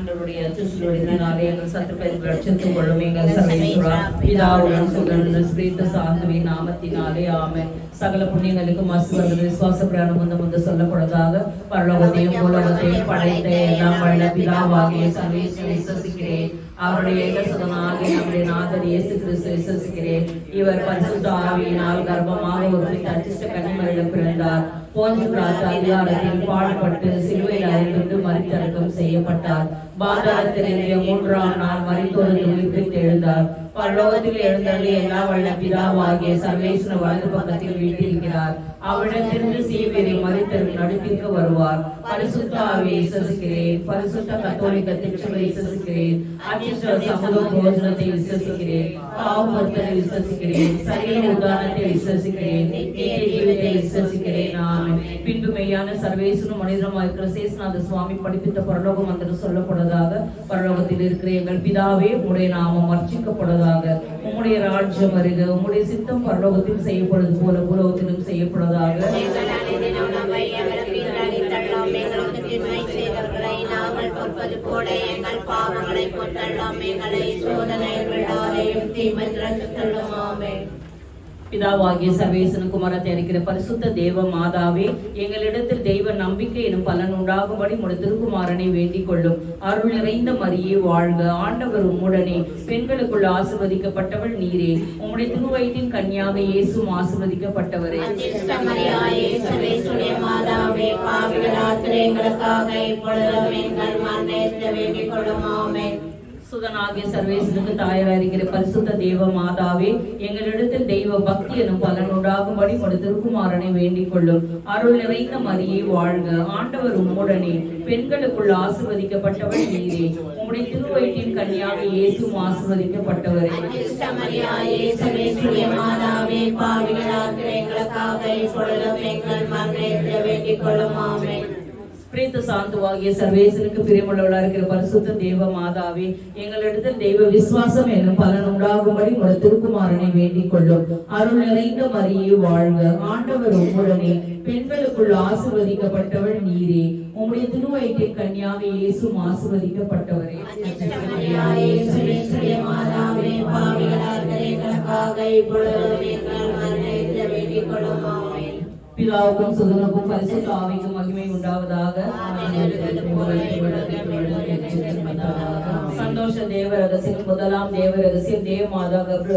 ஆண்டவருடைய அச்சுறுத்தலினாலே எங்கள் சத்துக்களை ரட்சித்துக் கொள்ளும். எங்கள் சர்வேஸ்வரா பிதாவுடன் சுதன் ஸ்பிரித்து சாந்துவின் நாமத்தினாலே ஆமென். சகல புண்ணியங்களுக்கும் ஆசீர்வாதம் விசுவாச பிரயாணம் முந்த சொல்லப்படுவதாக. பரலோகத்தையும் பூலோகத்தையும் படைத்த எல்லாம் வல்ல பிதாவாகிய சர்வேஸ்வரனை விசுவசிக்கிறேன். அவருடைய ஏகசுதனாகிய நம்முடைய நாதர் இயேசு கிறிஸ்து விசுவசிக்கிறேன். இவர் பரிசுத்த ஆவியினால் கர்ப்பமாக ஒரு அச்சிஷ்ட கன்னிமரிடம் பிறந்தார். போஞ்சு பிலாத்து அதிகாரத்தில் பாடுபட்டு சிலுவையில் அறைந்து மரித்தடக்கம் செய்யப்பட்டார். பாதாளத்திலிருந்து 3ஆம் நாள் மரித்தோரில் உயிர்ப்பித்து எழுந்தார். பரலோகத்தில் எழுந்தருளி எல்லா வல்ல பிதாவாகிய சர்வேஸ்வரன் வலது பக்கத்தில் வீட்டிருக்கிறார். அவரிடத்திலிருந்து சீவியரை மரித்தவர்கள் நடுத்திற்கு வருவார். பரிசுத்த ஆவியை விசுவசிக்கிறேன். பரிசுத்த கத்தோலிக்க திருச்சபையை விசுவசிக்கிறேன். அச்சிஷ்ட சமூக போஜனத்தை விசுவசிக்கிறேன். பாவமறுத்தலை விசுவசிக்கிறேன். சரீர உதாரணத்தை விசுவசிக்கிறேன். ஜீவித்தை விசுவசிக்கிறேன். ஆமென். பின்பு மெய்யான சர்வேஸ்வரனும் மனிதனுமாய் இருக்கிற சேசுநாத சுவாமி படிப்பித்த பரலோகம் என்று சொல்லப்படுவதாக. பரலோகத்தில் இருக்கிற எங்கள் பிதாவே, உம்முடைய நாமம் அர்ச்சிக்கப்படுவதாக. உம்முடைய ராஜ்யம் வருக. உம்முடைய சித்தம் பரலோகத்தில் செய்யப்படுவது போல பூலோகத்திலும் செய்யப்படுவதாக. பிதாவாகிய சர்வேசன குமாரத்தை அறிக்கிற பரிசுத்த தேவ மாதாவே, எங்களிடத்தில் தெய்வ நம்பிக்கை எனும் பலன் உண்டாகும்படி உம்முடைய திருக்குமாரனை வேண்டிக் கொள்ளும். அருள் நிறைந்த மரியே வாழ்க. ஆண்டவர் உம்முடனே, பெண்களுக்குள் ஆசீர்வதிக்கப்பட்டவள் நீரே. உம்முடைய திருவயிற்றின் கன்னியாக இயேசுவும் ஆசீர்வதிக்கப்பட்டவரே. சுதனாகிய சர்வேசனுக்கு தாயாராக இருக்கிற பரிசுத்த தேவ மாதாவே, எங்களிடத்தில் தெய்வ பக்தி எனும் பலன் உண்டாகும்படி உம்முடைய திருக்குமாரனை வேண்டிக் கொள்ளும். அருள் நிறைந்த மரியே வாழ்க. ஆண்டவர் உம்முடனே, பெண்களுக்குள் ஆசீர்வதிக்கப்பட்டவள் நீரே. உம்முடைய திருவயிற்றின் கன்னியாக இயேசுவும் ஆசீர்வதிக்கப்பட்டவரே. பிரேத்த சாந்துவாகிய சர்வேசனுக்கு பிரியமுள்ளவளாக இருக்கிற பரிசுத்த தேவ மாதாவே, எங்களிடத்தில் தெய்வ விசுவாசம் என்னும் பலன் உண்டாகும்படி உம்முடைய திருக்குமாரனை வேண்டிக் கொள்ளும். அருள் நிறைந்த மரியே வாழ்க. ஆண்டவர் உம்முடனே, பெண்களுக்குள் ஆசீர்வதிக்கப்பட்டவள் நீரே. உம்முடைய திருவயிற்றின் கன்னியாக இயேசுவும் ஆசீர்வதிக்கப்பட்டவரே. பிதாவுக்கும் சுதனுக்கும் பரிசுத்த ஆவிக்கும் மகிமை உண்டாவதாக. சந்தோஷ தேவ ரகசியம். முதலாம் தேவ ரகசியம். தேவமாதாவுக்கு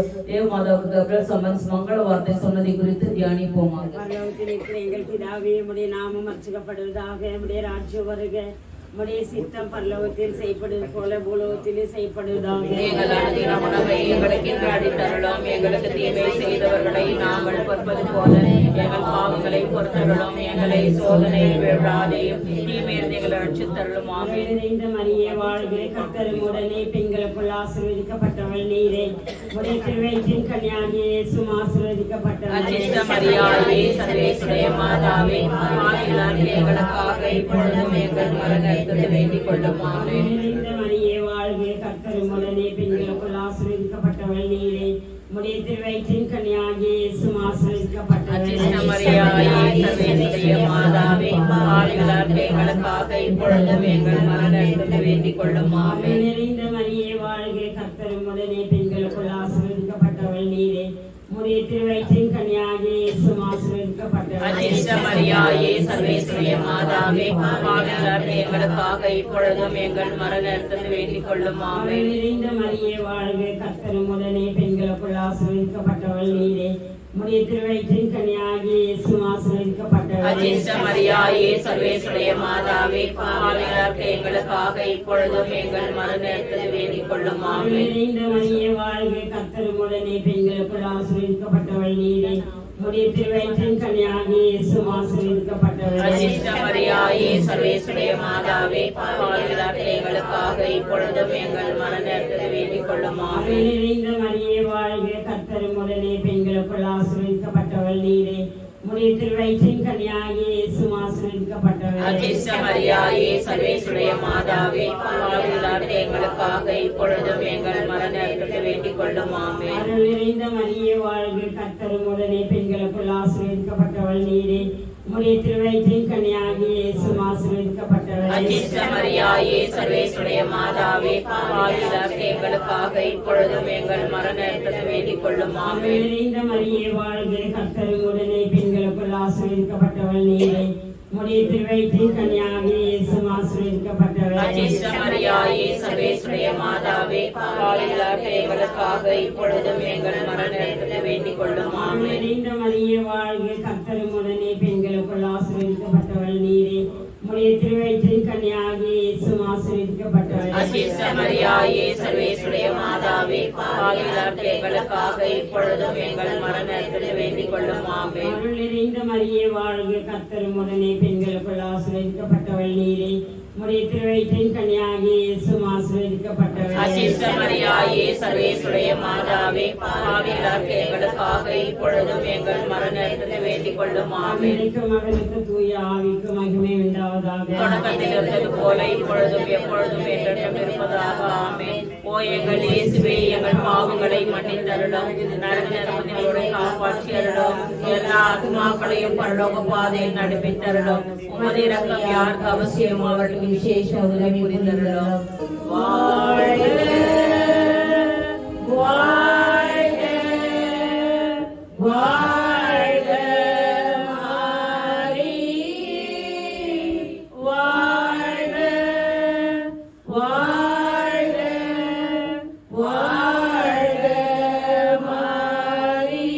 கப்ரியேல் சம்மன்ஸ் மங்கள வார்த்தை சொன்னதை குறித்து தியானிப்போமாக. எங்கள் பிதாவே, உம்முடைய நாமம் அர்ச்சிக்கப்படுவதாக. உம்முடைய ராஜ்யம் வருக. உம்முடைய சித்தம் பரலோகத்தில் செய்யப்படுவது போல பூலோகத்திலே செய்யப்படுவதாக. எங்களுக்கு தீமை செய்தவர்களை நாங்கள் பொறுப்பது போல எங்கள் பாவங்களை பொறுத்தருளும். எங்களை சோதனையில் விழாதையும் தீமையில் எங்களை ரட்சித்தருளும். ஆமென். இந்த மரியே வாழ்க. கர்த்தர் உம்முடனே, பெண்களுக்குள் ஆசீர்வதிக்கப்பட்டவள் நீரே. உம்முடைய திருவயிற்றின் கன்னியாகிய இயேசுவும் ஆசீர்வதிக்கப்பட்டவர். அச்சிஷ்ட மரியாயே, சர்வேசுடைய மாதாவே, எங்களுக்காக இப்பொழுதும் எங்கள் மரண வேண்டிக் கொள்ளும். ஆமென். மரியே வாழ்க. கர்த்தர் உம்முடனே, பெண்களுக்குள் ஆசீர்வதிக்கப்பட்டவள் நீரே. உம்முடைய திருவயிற்றின் கன்னியாகிய இயேசுவும் ஆசீர்வதிக்கப்பட்டவர். அச்சிஷ்ட மரியாயே, சர்வேசுடைய மாதாவே, எங்களுக்காக இப்பொழுதும் எங்கள் மரண வேண்டிக் கொள்ளும். ஆமென். மரியே வாழ்க. கர்த்தர் உம்முடனே, பெண்களுக்குள் ஆசீர்வதிக்கப்பட்டவள் நீரே. உம்முடைய திருவயிற்றின் கன்னியாகிய இயேசுவும் ஆசீர்வதிக்கப்பட்டவர். அச்சிஷ்ட மரியாயே, சர்வேசுடைய மாதாவே, எங்களுக்காக இப்பொழுதும் எங்கள் மரண வேண்டிக் கொள்ளும். ஆமென். மரியே வாழ்க. கர்த்தர் உம்முடனே, பெண்களுக்குள் ஆசீர்வதிக்கப்பட்டவள் நீரே. உம்முடைய திருவயிற்றின் கன்னியாகிய இயேசுவும் ஆசீர்வதிக்கப்பட்டவர். அச்சிஷ்ட மரியாயே, சர்வேசுடைய மாதாவே, எங்களுக்காக இப்பொழுதும் எங்கள் மரண வேண்டிக் கொள்ளும். ஆமென். மரியே வாழ்க. கர்த்தர் உம்முடனே, பெண்களுக்குள் ஆசீர்வதிக்கப்பட்டவள் நீரே. உம்முடைய திருவயிற்றின் கன்னியாகிய இயேசுவும் ஆசீர்வதிக்கப்பட்டவர். அச்சிஷ்ட மரியாயே, சர்வேசுடைய மாதாவே, எங்களுக்காக இப்பொழுதும் எங்கள் மரண வேண்டிக் கொள்ளும். ஆமென். மரியே வாழ்க. கர்த்தர் உம்முடனே, பெண்களுக்குள் ஆசீர்வதிக்கப்பட்டவள் நீரே. உம்முடைய திருவயிற்றின் கன்னியாகிய இயேசுவும் ஆசீர்வதிக்கப்பட்டவர். அச்சிஷ்ட மரியாயே, சர்வேசுடைய மாதாவே, எங்களுக்காக இப்பொழுதும் எங்கள் மரண வேண்டிக் கொள்ளும். ஆமென். அருள் நிறைந்த மரியே வாழ்க. கர்த்தர் உம்முடனே, பெண்களுக்குள் ஆசீர்வதிக்கப்பட்டவள் நீரே. உம்முடைய திருவயிற்றின் கன்னியாகிய இயேசுவும் ஆசீர்வதிக்கப்பட்டவரே. அச்சிஷ்ட மரியாயே சர்வேசுடைய மாதாவே பாவிகளார் எங்களுக்காக இப்பொழுதும் எங்கள் மரண நேரத்தில் வேண்டிக் கொள்ளும் ஆமென். நிறைந்த மரியே வாழ்க, கர்த்தர் உடனே பெண்களுக்குள் ஆசீர்வதிக்கப்பட்டவள் நீரே. உம்முடைய திருவயிற்றின் கன்னியாகிய இயேசுவும் ஆசீர்வதிக்கப்பட்டவரே. அச்சிஷ்ட மரியாயே சர்வேசுடைய மாதாவே பாவிகளார் எங்களுக்காக இப்பொழுதும் எங்கள் மரண நேரத்தில் வேண்டிக் கொள்ளும் ஆமென். நிறைந்த மரியே வாழ்க, கர்த்தர் உடனே பெண்களுக்குள் ஆசீர்வதிக்கப்பட்டவள் நீரே. உம்முடைய திருவயிற்றின் கன்னியாகிய இயேசுவும் ஆசீர்வதிக்கப்பட்டவரே. அச்சிஷ்ட மரியாயே சர்வேசுடைய மாதாவே பாவிகளார் எங்களுக்காக இப்பொழுதும் எங்கள் மரண நேரத்தில் வேண்டிக் கொள்ளும் ஆமென். அருள் நிறைந்த மரியே வாழ்க, கர்த்தர் உடனே பெண்களுக்குள் ஆசீர்வதிக்கப்பட்டவள் நீரே. உம்முடைய திருவயிற்றின் கன்னியாகிய இயேசுவும் ஆசீர்வதிக்கப்பட்டவரே. அச்சிஷ்ட மரியாயே சர்வேசுடைய மாதாவே பாவிகளார் எங்களுக்காக இப்பொழுதும் எங்கள் மரண நேரத்தில் வேண்டிக் கொள்ளும் ஆமென். அன்னைக்கும் மகனுக்கு தூய ஆவிக்கு மகிமை உண்டாவதாக. தொடக்கத்தில் இருந்தது போல இப்பொழுதும் எப்பொழுதும் என்றென்றும் இருப்பதாக ஆமென். ஓ எங்கள் இயேசுவே, எங்கள் பாவங்களை மன்னித்தருளும், நரக நரகங்களோடு காப்பாற்றி அருளும், எல்லா ஆத்மாக்களையும் பரலோக பாதையில் நடுவித்தருளும். உமது இரக்கம் யாருக்கு அவசியம் அவர்களுக்கு விசேஷ உதவி புரிந்தருளும். வாழ்க வாழ்க வாழ்க மாரி, வாழ்க வாழ்க வாழ்க மாரி.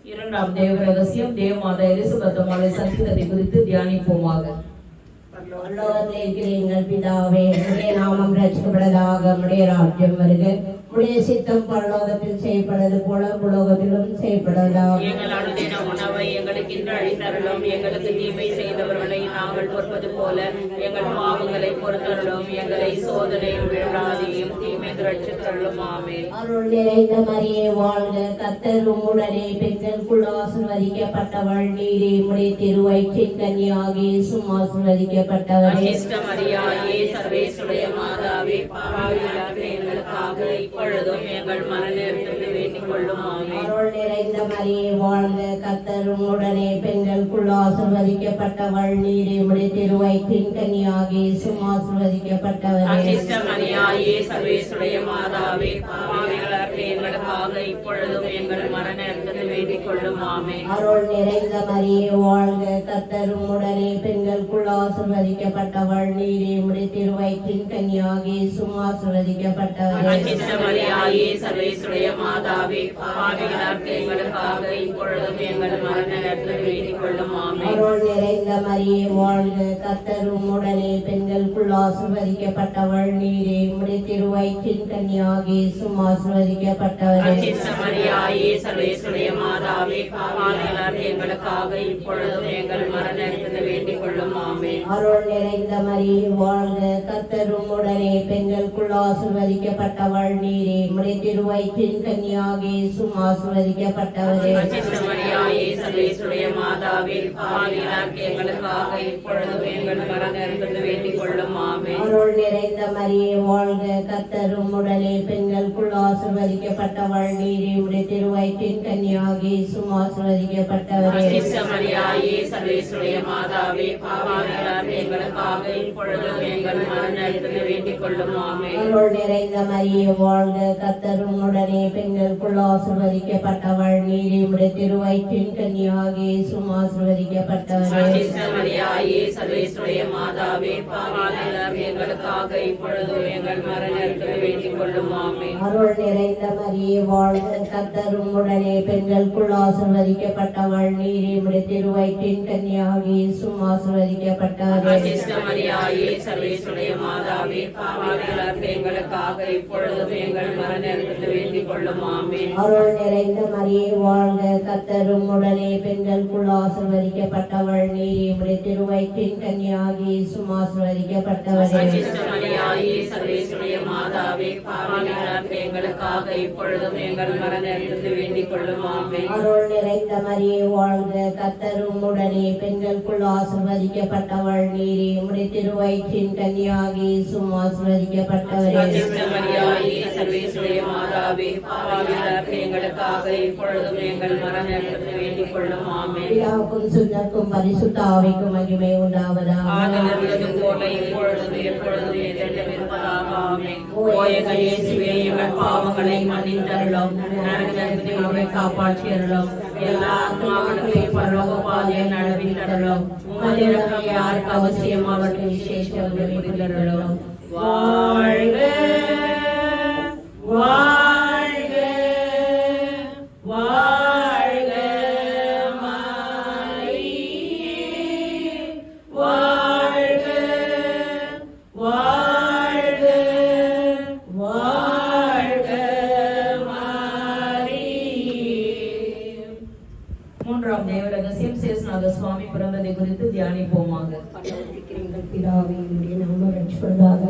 இரண்டாம் தேவ ரகசியம், தேவமாதா எலிசபெத் அம்மாளை சந்தித்ததை குறித்து தியானிப்போமாக. பரலோகத்தில் இருக்கிற எங்கள் பிதாவே, உம்முடைய நாமம் ரட்சிக்கப்படுவதாக, உம்முடைய ராஜ்யம் வருக, உம்முடைய சித்தம் பரலோகத்தில் செய்யப்படுவது போல பூலோகத்திலும் செய்யப்படுவதாக. எங்கள் அனுதின உணவை எங்களுக்கு இன்று அளித்தருளும், எங்களுக்கு தீமை செய்தவர்களை நாங்கள் பொறுப்பது போல எங்கள் பாவங்களை பொறுத்தருளும், எங்களை சோதனையில் விழாதையும் தீமை ரட்சித்தருளும் ஆமென். அருள் நிறைந்த மரியே வாழ்க, கர்த்தர் உம்முடனே பெண்களுக்குள் ஆசீர்வதிக்கப்பட்டவள் நீரே. உம்முடைய திருவயிற்றின் கன்னியாகிய இயேசுவும் ஆசீர்வதிக்கப்பட்டவரே. அச்சிஷ்ட மரியாயே சர்வேசுடைய மாதாவே பாவிகளார் எங்களுக்காக இப்பொழுதும் எங்கள் மரண நேரத்தில் வேண்டிக் கொள்ளும் ஆமென். அருள் நிறைந்த மரியே வாழ்க, கர்த்தர் உம்முடனே பெண்களுக்குள் ஆசீர்வதிக்கப்பட்டவள் நீரே. உம்முடைய திருவயிற்றின் கன்னியாகிய இயேசுவும் ஆசீர்வதிக்கப்பட்டவரே. அச்சிஷ்ட மரியாயே சர்வேசுடைய மாதாவே பாவிகளார் எங்களுக்காக இப்பொழுதும் எங்கள் மரண நேரத்தில் வேண்டிக் கொள்ளும் ஆமென். அருள் நிறைந்த மரியே வாழ்க, கர்த்தர் உம்முடனே பெண்களுக்குள் ஆசீர்வதிக்கப்பட்டவள் நீரே. உம்முடைய திருவயிற்றின் கன்னியாகிய இயேசுவும் ஆசீர்வதிக்கப்பட்டவரே. அச்சிஷ்ட மரியாயே சர்வேசுடைய மாதாவே பாவிகளார் எங்களுக்காக இப்பொழுதும் எங்கள் மரண நேரத்தில் வேண்டிக் கொள்ளும் ஆமென். அருள் நிறைந்த மரியே வாழ்க, கர்த்தர் உம்முடனே பெண்களுக்குள் ஆசீர்வதிக்கப்பட்டவள் நீரே. உம்முடைய திருவயிற்றின் கன்னியாகிய இயேசுவும் ஆசீர்வதிக்கப்பட்டவரே. அச்சிஷ்ட மரியாயே சர்வேசுடைய மாதாவே பாவிகளார் எங்களுக்காக இப்பொழுதும் எங்கள் மரண நேரத்தில் வேண்டிக் கொள்ளும் ஆமென். அருள் நிறைந்த மரியே வாழ்க, கர்த்தர் உம்முடனே பெண்களுக்குள் ஆசீர்வதிக்கப்பட்டவள் நீரே. உம்முடைய திருவயிற்றின் கன்னியாகிய இயேசுவும் ஆசீர்வதிக்கப்பட்டவரே. அச்சிஷ்ட மரியாயே சர்வேசுடைய மாதாவே பாவிகளார் எங்களுக்காக இப்பொழுதும் எங்கள் மரண நேரத்தில் வேண்டிக் கொள்ளும் ஆமென். அருள் நிறைந்த மரியே வாழ்க, கர்த்தர் உம்முடனே பெண்களுக்குள் ஆசீர்வதிக்கப்பட்டவள் நீரே. உம்முடைய திருவயிற்றின் கன்னியாகிய இயேசுவும் ஆசீர்வதிக்கப்பட்டவரே. அச்சிஷ்ட மரியாயே சர்வேசுடைய மாதாவே பாவிகளார் எங்களுக்காக இப்பொழுதும் எங்கள் மரண நேரத்தில் வேண்டிக் கொள்ளும் ஆமென். அருள் நிறைந்த மரியே வாழ்க, கர்த்தர் உம்முடனே பெண்களுக்குள் ஆசீர்வதிக்கப்பட்டவள் நீரே. உம்முடைய திருவயிற்றின் கன்னியாகிய இயேசுவும் ஆசீர்வதிக்கப்பட்டவரே. அச்சிஷ்ட மரியாயே சர்வேசுடைய மாதாவே பாவிகளார் எங்களுக்காக இப்பொழுதும் எங்கள் மரண நேரத்தில் வேண்டிக் கொள்ளும் ஆமென். அருள் நிறைந்த மரியே வாழ்க, கர்த்தர் உம்முடனே பெண்களுக்குள் ஆசீர்வதிக்கப்பட்டவள் நீரே. உம்முடைய திருவயிற்றின் கன்னியாகிய இயேசுவும் ஆசீர்வதிக்கப்பட்டவரே. அச்சிஷ்ட மரியாயே சர்வேசுடைய மாதாவே பாவிகளார் எங்களுக்காக இப்பொழுதும் எங்கள் மரண நேரத்தில் வேண்டிக் கொள்ளும் ஆமென். அருள் நிறைந்த மரியே வாழ்க, கர்த்தர் உம்முடனே பெண்களுக்குள் ஆசீர்வதிக்கப்பட்டவள் நீரே. உம்முடைய திருவயிற்றின் கன்னியாகிய இயேசுவும் ஆசீர்வதிக்கப்பட்டவரே. அச்சிஷ்ட மரியாயே சர்வேசுடைய மாதாவே பாவிகளார் எங்களுக்காக இப்பொழுதும் எங்கள் மரண நேரத்தில் வேண்டிக் கொள்ளும் ஆமென். அருள் நிறைந்த மரியே வாழ்க, கர்த்தர் உம்முடனே பெண்களுக்குள் ஆசீர்வதிக்கப்பட்டவள் நீரே. உம்முடைய திருவயிற்றின் கன்னியாகிய இயேசுவும் ஆசீர்வதிக்கப்பட்டவரே. அச்சிஷ்ட மரியாயே சர்வேஸ்வரிய மாதாவே பாவிகளாகிய எங்களுக்காக இப்பொழுதும் எங்கள் மரண நேரத்தில் வேண்டிக் கொள்ளும் ஆமென். பிதாவுக்கும் சுத்தருக்கும் பரிசுத்த ஆவிக்கும் மகிமை உண்டாவதாக. ஆதியிலிருந்தது போல இப்பொழுதும் எப்பொழுதும் என்றென்றும் இருப்பதாக ஆமென். ஓ எங்கள் இயேசுவே, எங்கள் பாவங்களை மன்னித்தருளும், நரகத்திலிருந்து எங்களை காப்பாற்றியருளும், எல்லா ஆத்மாக்களையும் பரலோக பாதையில் நடத்தித்தருளும். உமது இரக்கம் யாருக்கு அவசியமாகட்டும் விசேஷ உதவி புரிந்தருளும். வாழ்க வாழ்க வாழ்க மரியே, வாழ்க வாழ்க வாழ்க மரியே. மூன்றாம் தேவ ரகசியம் சேசுநாத சுவாமி பிறந்ததை குறித்து தியானிப்போமாக. எங்கள் பிதாவே, உம்முடைய நாமம் ரட்சிக்கப்படுவதாக.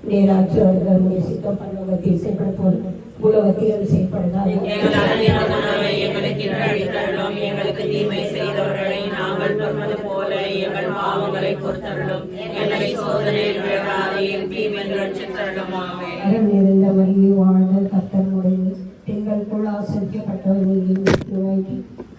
உம்முடைய ராஜ்யம் வருக. உம்முடைய சித்தம் பரலோகத்தில் செய்யப்படுவது உலகத்திலும் செய்யப்படுவதாக. எங்கள் அன்றாட உணவை எங்களுக்கு இன்று அளித்தருளும். எங்களுக்கு தீமை செய்தவர்களை நாங்கள் பொறுப்பது போல எங்கள் பாவங்களை பொறுத்தருளும். எங்களை சோதனையில் விழாதீர், தீமையில் ரட்சித்தருளும். ஆமென். அறம் நிறைந்த மரியே, வாழ்க, கர்த்தர் உடனே பெண்களுக்குள் ஆசரிக்கப்பட்டவர் நீங்கி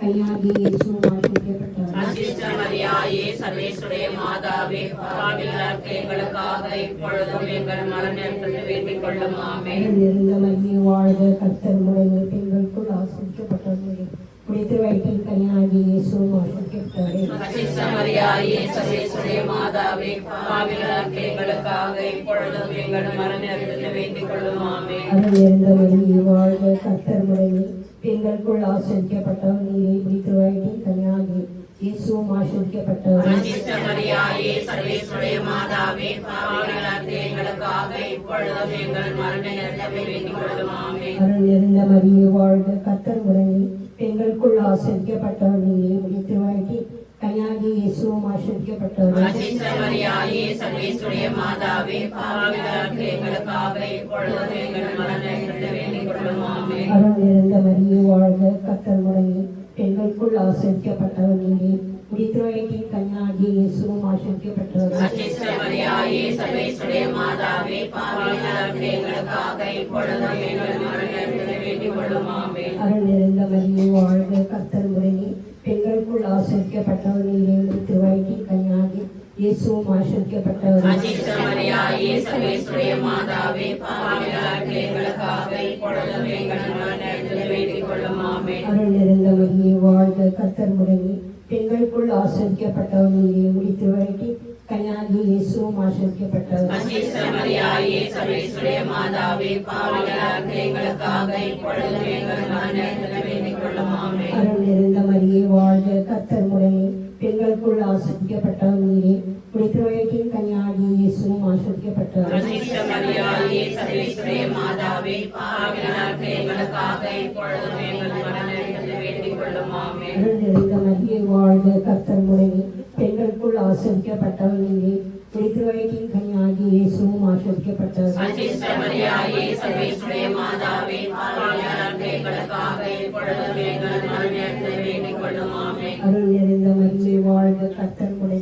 கையாகி இயேசுவும் ஆசரிக்கப்பட்டவர். அச்சிஷ்ட மரியாயே, சர்வேசுடைய மாதாவே பாவிகளாகிய எங்களுக்காக இப்பொழுதும் எங்கள் மரண நேரத்தில் வேண்டிக் கொள்ளும். ஆமென். அறம் நிறைந்த மரியே, வாழ்க, கர்த்தர் உடனே பெண்களுக்குள் ஆசரிக்கப்பட்டவர் நீங்கி குடித்து வயிற்றில் கையாகி இயேசுவும் ஆசரிக்கப்பட்டவர். அச்சிஷ்ட மரியாயே, சர்வேசுடைய மாதாவே பாவிகளாகிய எங்களுக்காக இப்பொழுதும் எங்கள் மரண நேரத்தில் வேண்டிக் கொள்ளும். ஆமென். அறம் நிறைந்த மரியே, வாழ்க, கர்த்தர் உடனே பெண்களுக்குள் ஆசரிக்கப்பட்டவர் நீரை குடித்து வயிற்றில் கையாகி இயேசுவும் ஆசரிக்கப்பட்டவர். அச்சிஷ்ட மரியாயே, சர்வேசுடைய மாதாவே பாவிகளாகிய எங்களுக்காக இப்பொழுதும் எங்கள் மரண நேரத்தில் வேண்டிக் கொள்ளும். ஆமென். அருள் நிறைந்த மரியே, வாழ்க, கர்த்தர் உடனே பெண்களுக்குள் ஆசரிக்கப்பட்டவர் நீரை குடித்து வயிற்றில் கையாகி இயேசுவும் ஆசரிக்கப்பட்டவர். அச்சிஷ்ட மரியாயே, சர்வேசுடைய மாதாவே பாவிகளாகிய எங்களுக்காக இப்பொழுதும் எங்கள் மரண நேரத்தில் வேண்டிக் கொள்ளும். ஆமென். அருள் நிறைந்த மரியே, வாழ்க, கர்த்தர் உடனே பெண்களுக்குள் ஆசரிக்கப்பட்டவர் நீரே குடித்து வயிற்றில் கையாகி இயேசுவும் ஆசரிக்கப்பட்டவர். அச்சிஷ்ட மரியாயே, சர்வேசுடைய மாதாவே பாவிகளாகிய எங்களுக்காக இப்பொழுதும் எங்கள் மரண நேரத்தில் வேண்டிக் கொள்ளும். ஆமென். அருள் நிறைந்த மரியே, வாழ்க, கர்த்தர் உடனே பெண்களுக்குள் ஆசரிக்கப்பட்டவர் நீரே குடித்து வயிற்றில் கையாகி இயேசுவும் ஆசரிக்கப்பட்டவர். அச்சிஷ்ட மரியாயே, சர்வேசுடைய மாதாவே பாவிகளாகிய எங்களுக்காக இப்பொழுதும் எங்கள் மரண நேரத்தில் வேண்டிக் கொள்ளும். ஆமென். அருள் நிறைந்த மரியே, வாழ்க, கர்த்தர் உடனே பெண்களுக்குள் ஆசரிக்கப்பட்டவர் நீரே குடித்து வயிற்றில் கையாகி இயேசுவும் ஆசரிக்கப்பட்டவர். அச்சிஷ்ட மரியாயே, சர்வேசுடைய மாதாவே பாவிகளாகிய எங்களுக்காக இப்பொழுதும் எங்கள் மரண நேரத்தில் வேண்டிக் கொள்ளும். ஆமென். அருள் நிறைந்த மரியே, வாழ்க, கர்த்தர் உடனே பெண்களுக்குள் ஆசரிக்கப்பட்டவர் நீரே குடித்து வயிற்றில் கையாகி இயேசுவும் ஆசரிக்கப்பட்டவர். அச்சிஷ்ட மரியாயே, சர்வேசுடைய மாதாவே பாவிகளாகிய எங்களுக்காக இப்பொழுதும் எங்கள் மரண நேரத்தில் வேண்டிக் கொள்ளும். ஆமென். அருள் நிறைந்த மரியே, வாழ்க, கர்த்தர் உடனே பெண்களுக்குள் ஆசரிக்கப்பட்டவர் நீரே குடித்து வயிற்றில் கையாகி இயேசுவும் ஆசரிக்கப்பட்டவர். அச்சிஷ்ட மரியாயே, சர்வேசுடைய மாதாவே பாவிகளாகிய எங்களுக்காக இப்பொழுதும் எங்கள் மரண நேரத்தில் வேண்டிக் கொள்ளும். ஆமென். அருள் நிறைந்த மரியே, வாழ்க, கர்த்தர் உடனே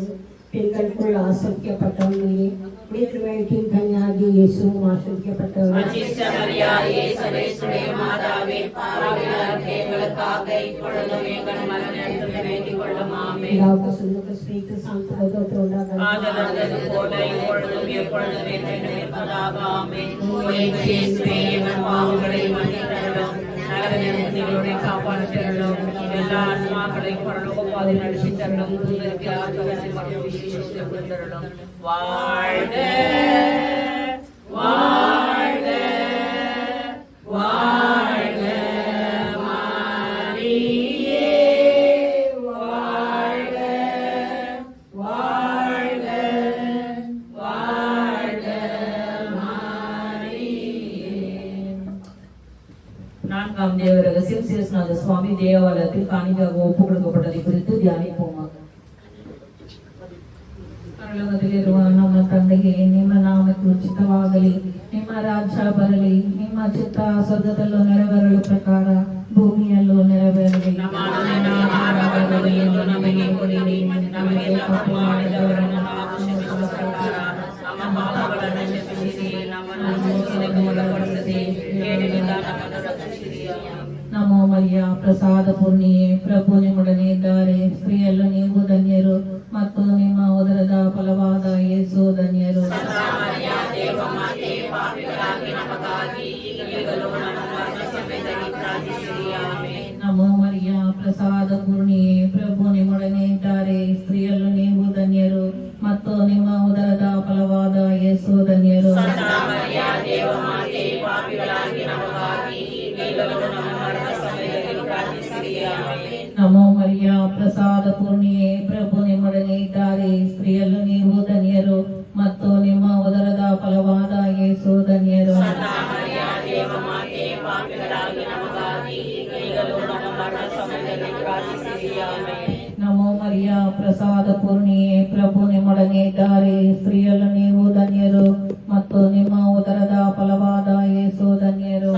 பெண்களுக்குள் ஆசரிக்கப்பட்டவர் நீரே குடித்து வயிற்றில் கையாகி இயேசுவும் ஆசரிக்கப்பட்டவர். அச்சிஷ்ட மரியாயே, சர்வேசுடைய மாதாவே பாவிகளாகிய எங்களுக்காக இப்பொழுதும் எங்கள் மரண நேரத்தில் வேண்டிக் கொள்ளும். ஆமென். பிதாவுக்கு சுதனுக்கு ஸ்ரீக்கு சாந்தோதோத்து உண்டாக ஆதலானது போல இப்பொழுதும் எப்பொழுதும் என்றென்றும் இருப்பதாக. ஆமென். ஓ எங்கள் இயேசுவே, எங்கள் பாவங்களை மன்னித்தருளும், நரக நேரத்தில் எங்களுடைய காப்பாற்றருளும், எல்லா ஆத்மாக்களையும் பரலோக பாதையில் நடத்தித்தருளும், தூதருக்கு ஆசீர்வாதம் மற்றும் விசேஷத்தை கொடுத்தருளும். வாழ்க வாழ்க வாழ்க மரியே, வாழ்க வாழ்க வாழ்க மரியே. நான்காம் தேவ ரகசியம் சேசுநாத சுவாமி தேவாலயத்தில் காணிக்கையாக ஒப்பு கொடுக்கப்பட்டதை குறித்து தியானிப்போமாக. ಪರಲೋಕದಲ್ಲಿರುವ ನಮ್ಮ ತಂದೆಗೆ ನಿಮ್ಮ ನಾಮಕ್ಕೆ ಉಚಿತವಾಗಲಿ, ನಿಮ್ಮ ರಾಜ್ಯ ಬರಲಿ, ನಿಮ್ಮ ಚಿತ್ತ ಸ್ವರ್ಗದಲ್ಲೂ ನೆರವೇರಲು ಪ್ರಕಾರ ಭೂಮಿಯಲ್ಲೂ ನೆರವೇರಲಿ. ನಮ್ಮ ಅನುದಿನ ಆಹಾರವನ್ನು ಇಂದು ನಮಗೆ ಕೊಡಿರಿ, ನಮಗೆ ತಪ್ಪು ಮಾಡಿದವರನ್ನು ನಾವು ಕ್ಷಮಿಸುವ ಪ್ರಕಾರ ನಮ್ಮ ಪಾಪಗಳನ್ನು ಕ್ಷಮಿಸಿರಿ, ನಮ್ಮನ್ನು ಮೋಸಕ್ಕೆ ಒಳಪಡಿಸದೆ ಕಡೆಯಿಂದ ನಮ್ಮನ್ನು ರಕ್ಷಿಸಿರಿ. ಆಮೆನ್. ನಮೋ ಮರಿಯ ಪ್ರಸಾದ ಪೂರ್ಣಿಯೇ, ಪ್ರಭು ನಿಮ್ಮೊಡನೆ ಇದ್ದಾರೆ. ಸ್ತ್ರೀಯಲ್ಲೂ ನೀವು ಧನ್ಯರು, ಮತ್ತು ನಿಮ್ಮ ಉದರದ ಫಲವಾದ ಯೇಸು ಧನ್ಯರು. ಮರಿಯ ದೇವ ಮಾತೆ, ಪಾಪಿಗಳಾಗಿ ನಮಗಾಗಿ ಈಗಲೂ ನಮ್ಮ ಮರಣ ಸಮಯದಲ್ಲಿ ಪ್ರಾರ್ಥಿಸಿರಿ. ಆಮೆನ್. ನಮೋ ಮರಿಯ ಪ್ರಸಾದ ಪೂರ್ಣಿಯೇ, ಪ್ರಭು ನಿಮ್ಮೊಡನೆ ಇದ್ದಾರೆ. ಸ್ತ್ರೀಯಲ್ಲೂ ನೀವು ಧನ್ಯರು, ಮತ್ತು ನಿಮ್ಮ ಉದರದ ಫಲವಾದ ಯೇಸು ಧನ್ಯರು. ಮರಿಯ ದೇವ ಮಾತೆ, ಪಾಪಿಗಳಾಗಿ ನಮಗಾಗಿ ಈಗಲೂ ನಮ್ಮ ಮರಣ ಸಮಯದಲ್ಲಿ ಪ್ರಾರ್ಥಿಸಿರಿ. ಆಮೆನ್. ನಮೋ ಮರಿಯ ಪ್ರಸಾದ ಪೂರ್ಣಿಯೇ, ಪ್ರಭು ನಿಮ್ಮೊಡನೆ ಇದ್ದಾರೆ. ಸ್ತ್ರೀಯಲ್ಲೂ ನೀವು ಧನ್ಯರು, ಮತ್ತು ನಿಮ್ಮ ಉದರದ ಫಲವಾದ ಯೇಸು ಧನ್ಯರು. ಮರಿಯ ದೇವ ಮಾತೆ, ಪಾಪಿಗಳಾಗಿ ನಮಗಾಗಿ ಈಗಲೂ ನಮ್ಮ ಮರಣ ಸಮಯದಲ್ಲಿ ಪ್ರಾರ್ಥಿಸಿರಿ. ಆಮೆನ್. ನಮೋ ಮರಿಯ ಪ್ರಸಾದ ಪೂರ್ಣಿಯೇ, ಪ್ರಭು ನಿಮ್ಮೊಡನೆ ಇದ್ದಾರೆ. ಸ್ತ್ರೀಯಲ್ಲೂ ನೀವು ಧನ್ಯರು, ಮತ್ತು ನಿಮ್ಮ ಉದರದ ಫಲವಾದ ಯೇಸು ಧನ್ಯರು.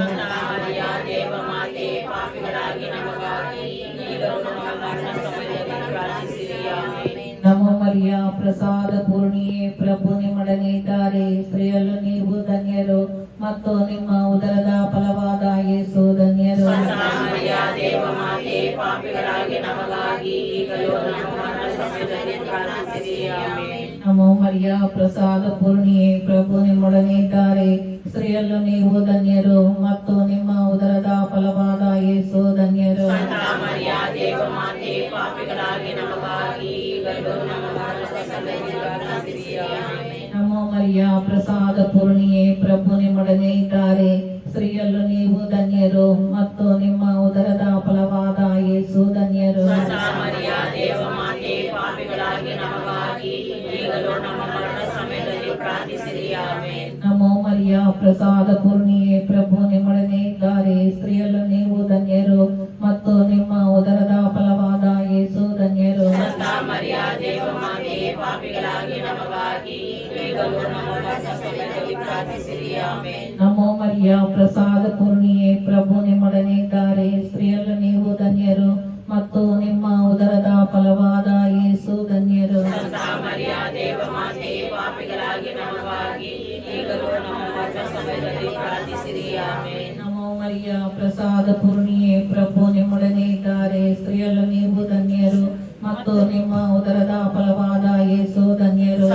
ಮರಿಯ ದೇವ ಮಾತೆ, ಪಾಪಿಗಳಾಗಿ ನಮಗಾಗಿ ಈಗಲೂ ನಮ್ಮ ಮರಣ ಸಮಯದಲ್ಲಿ ಪ್ರಾರ್ಥಿಸಿರಿ. ಆಮೆನ್. ನಮೋ ಮರಿಯ ಪ್ರಸಾದ ಪೂರ್ಣಿಯೇ, ಪ್ರಭು ನಿಮ್ಮೊಡನೆ ಇದ್ದಾರೆ. ಸ್ತ್ರೀಯಲ್ಲೂ ನೀವು ಧನ್ಯರು, ಮತ್ತು ನಿಮ್ಮ ಉದರದ ಫಲವಾದ ಯೇಸು ಧನ್ಯರು. ಮರಿಯ ದೇವ ಮಾತೆ, ಪಾಪಿಗಳಾಗಿ ನಮಗಾಗಿ ಈಗಲೂ ನಮ್ಮ ಮರಣ ಸಮಯದಲ್ಲಿ ಪ್ರಾರ್ಥಿಸಿರಿ. ಆಮೆನ್. ನಮೋ ಮರಿಯ ಪ್ರಸಾದ ಪೂರ್ಣಿಯೇ, ಪ್ರಭು ನಿಮ್ಮೊಡನೆ ಇದ್ದಾರೆ. ಸ್ತ್ರೀಯಲ್ಲೂ ನೀವು ಧನ್ಯರು, ಮತ್ತು ನಿಮ್ಮ ಉದರದ ಫಲವಾದ ಯೇಸು ಧನ್ಯರು. ಮರಿಯ ದೇವ ಮಾತೆ, ಪಾಪಿಗಳಾಗಿ ನಮಗಾಗಿ ಈಗಲೂ ನಮ್ಮ ಮರಣ ಸಮಯದಲ್ಲಿ ಪ್ರಾರ್ಥಿಸಿರಿ. ಆಮೆನ್. ನಮೋ ಮರಿಯ ಪ್ರಸಾದ ಪೂರ್ಣಿಯೇ, ಪ್ರಭು ನಿಮ್ಮೊಡನೆ ಇದ್ದಾರೆ. ಸ್ತ್ರೀಯಲ್ಲೂ ನೀವು ಧನ್ಯರು, ಮತ್ತು ನಿಮ್ಮ ಉದರದ ಫಲವಾದ ಯೇಸು ಧನ್ಯರು. ಮರಿಯ ದೇವ ಮಾತೆ, ಪಾಪಿಗಳಾಗಿ ನಮಗಾಗಿ ಈಗಲೂ ನಮ್ಮ ಮರಣ ಸಮಯದಲ್ಲಿ ಪ್ರಾರ್ಥಿಸಿರಿ. ಆಮೆನ್. ನಮೋ ಮರಿಯ ಪ್ರಸಾದ ಪೂರ್ಣಿಯೇ, ಪ್ರಭು ನಿಮ್ಮೊಡನೆ ಇದ್ದಾರೆ. ಸ್ತ್ರೀಯಲ್ಲೂ ನೀವು ಧನ್ಯರು, ಮತ್ತು ನಿಮ್ಮ ಉದರದ ಫಲವಾದ ಯೇಸು ಧನ್ಯರು. ಮರಿಯ ದೇವ ಮಾತೆ, ಪಾಪಿಗಳಾಗಿ ನಮಗಾಗಿ ಈಗಲೂ ನಮ್ಮ ಮರಣ ಸಮಯದಲ್ಲಿ ಪ್ರಾರ್ಥಿಸಿರಿ. ಆಮೆನ್. ನಮೋ ಮರಿಯ ಪ್ರಸಾದ ಪೂರ್ಣಿಯೇ, ಪ್ರಭು ನಿಮ್ಮೊಡನೆ ಇದ್ದಾರೆ. ಸ್ತ್ರೀಯಲ್ಲೂ ನೀವು ಧನ್ಯರು, ಮತ್ತು ನಿಮ್ಮ ಉದರದ ಫಲವಾದ ಯೇಸು ಧನ್ಯರು. ಮರಿಯ ದೇವ ಮಾತೆ, ಪಾಪಿಗಳಾಗಿ ನಮಗಾಗಿ ಈಗಲೂ ನಮ್ಮ ಮರಣ ಸಮಯದಲ್ಲಿ ಪ್ರಾರ್ಥಿಸಿರಿ. ಆಮೆನ್. ನಮೋ ಮರಿಯ ಪ್ರಸಾದ ಪೂರ್ಣಿಯೇ, ಪ್ರಭು ನಿಮ್ಮೊಡನೆ ಇದ್ದಾರೆ. ಸ್ತ್ರೀಯಲ್ಲೂ ನೀವು ಧನ್ಯರು, ಮತ್ತು ನಿಮ್ಮ ಉದರದ ಫಲವಾದ ಯೇಸು ಧನ್ಯರು.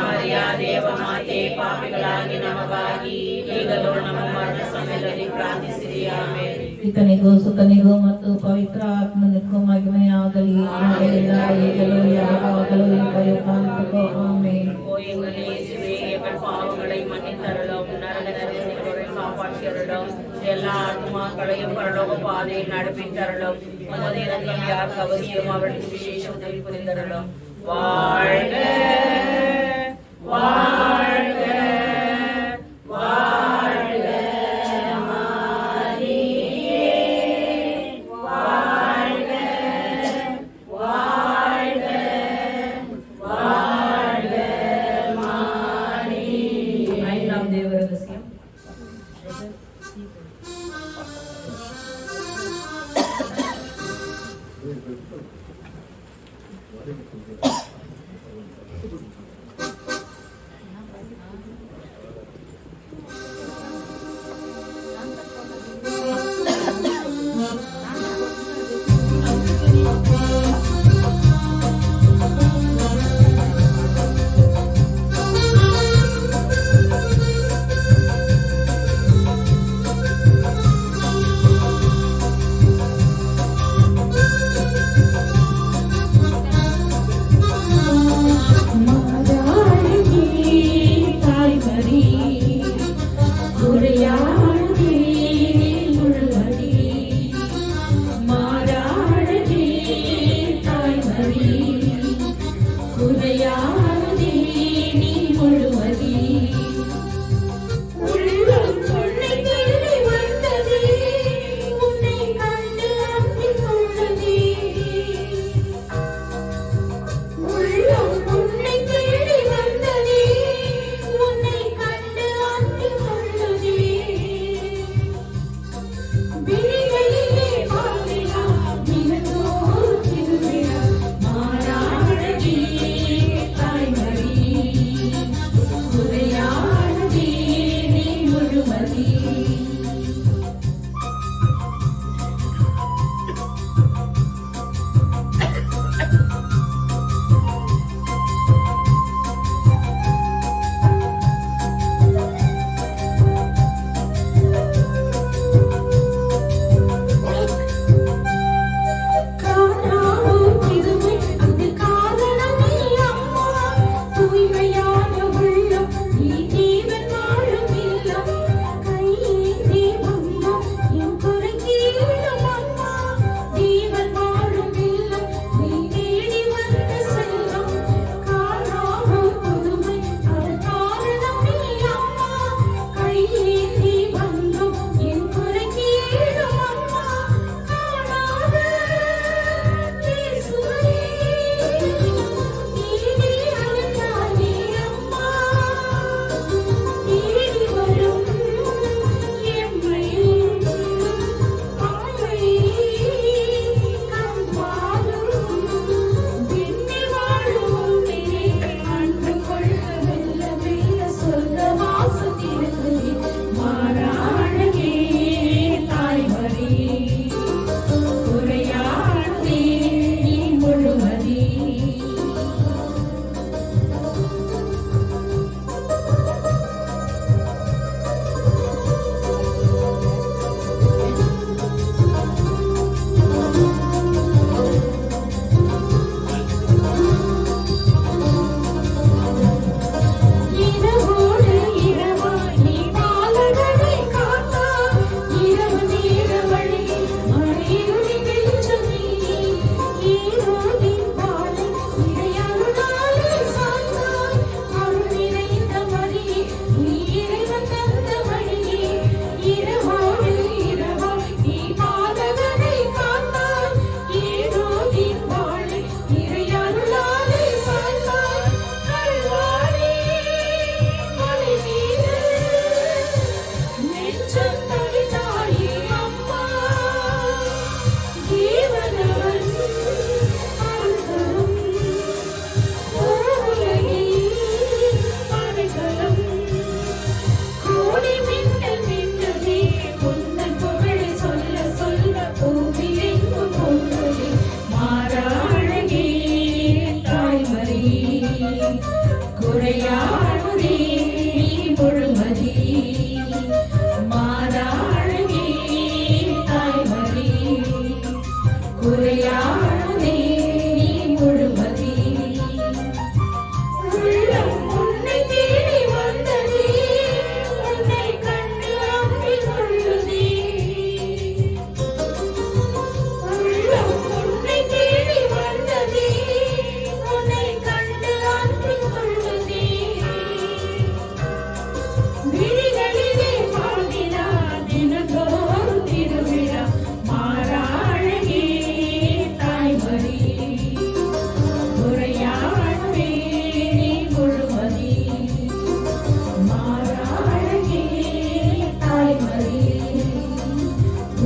ಮರಿಯ ದೇವ ಮಾತೆ, ಪಾಪಿಗಳಾಗಿ ನಮಗಾಗಿ ಈಗಲೂ ನಮ್ಮ ಮರಣ ಸಮಯದಲ್ಲಿ ಪ್ರಾರ್ಥಿಸಿರಿ. ಆಮೆನ್. ಪಿತನಿಗೂ ಸುತನಿಗೂ ಮತ್ತು ಪವಿತ್ರ ಆತ್ಮನಿಗೂ ಮಹಿಮೆಯಾಗಲಿ, ಈಗಲಿಂದ ಈಗಲೂ ಯಾವಾಗಲೂ ಯುಗಯುಗಾಂತಕ್ಕೂ ಆಮೆನ್. ஓ எங்கள் இயேசுவே, எங்கள் பாவங்களை மன்னித்தருளும், நரகத்தை காப்பாற்றியருளும், எல்லா ஆத்மாக்களையும் பரலோக பாதையில் நடப்பித்தருளும். உமது இரக்கம் யாருக்கு அவசியம் அவருக்கு விசேஷ உதவி புரிந்தருளும். வாழ்க வாழ்க வாழ்க மாரியே, வாழ்க வாழ்க வாழ்க மாரியே. ஐந்தாம் தேவ ரகசியம். Mother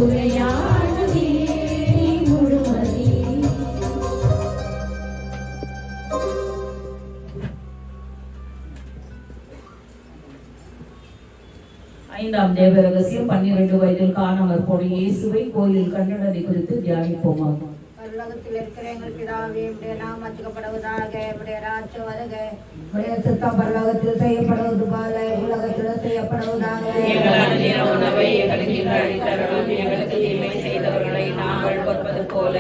உரையாடுவே முழுமதி. ஐந்தாம் தேவ ரகசியம் 12 வயதில் காணாமற் போன இயேசுவை கோயிலில் கண்டனதை குறித்து தியானிப்போமா. பரலோகத்தில் இருக்கிற எங்கள் பிதாவே, உம்முடைய நாமம் மகிமைப்படுவதாக, உம்முடைய ராஜ்யம் வருக, உம்முடைய சித்தம் பரலோகத்தில் செய்யப்படுவது போல உலகத்தில் செய்யப்படுவதாக. எங்கள் அனுதின உணவை எங்களுக்கு இன்று அளித்தருளும். எங்களுக்கு தீமை செய்தவர்களை நாங்கள் பொறுப்பது போல